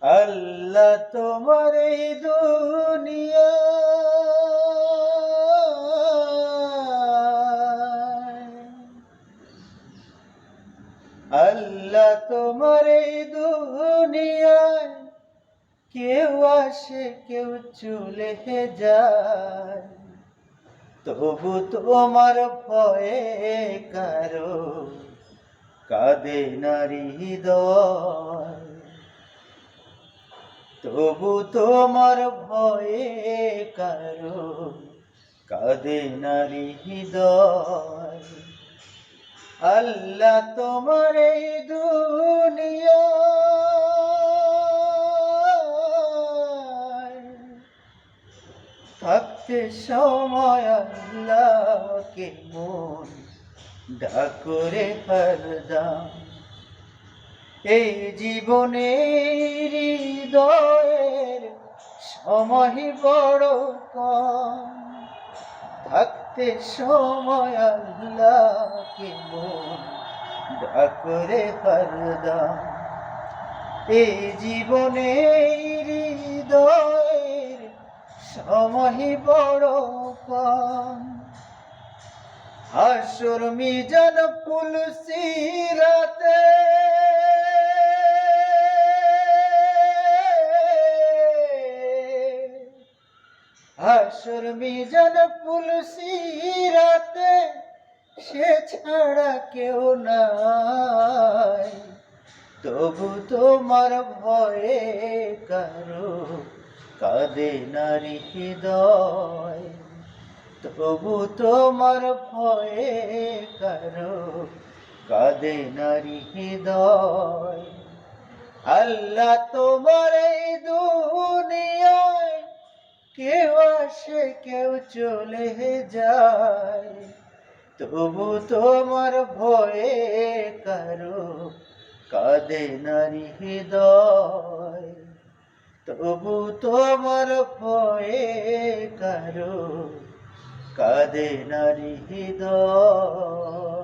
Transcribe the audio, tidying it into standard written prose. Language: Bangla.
আল্লাহ তোমার এই দুনিয়া আল্লাহ তোমার এই দুনিয়ায় কেউ আসে কেউ চলে যায়, তবু তোমার ভয়ে কারো কাঁদে নারী হৃদয়। তবু তোমার ভয়ে কারো কাঁদে নারী হৃদয়। আল্লাহ তোমার এই দুনিয়ায় থাকতে সময় আল্লাহকে মন ডাকরে হরদম। এই জীবনে হৃদয়ের সময় বড় কম, থাকতে সময় আল্লাহকে মন ডাকরে হরদম। এই জীবনে হৃদয়ের সময় বড় কম, হাসর মিজান পুলসিরাতে হাসর মিজান পুলসিরাতে সে ছাড়া কেউ নাই, তবু তোমার ভয়ে কারো কাঁদে নারী হৃদয়। তবু তোমার ভয়ে কারো কাঁদে নারী হৃদয়। আল্লাহ তোমার এই দুনিয়ায় কেউ আসে কেউ চলে যায়, তবু তোমার ভয়ে কারো কাঁদে নারী হৃদয়। তবু তোমার ভয়ে কারো কাঁদে নারী হৃদয়।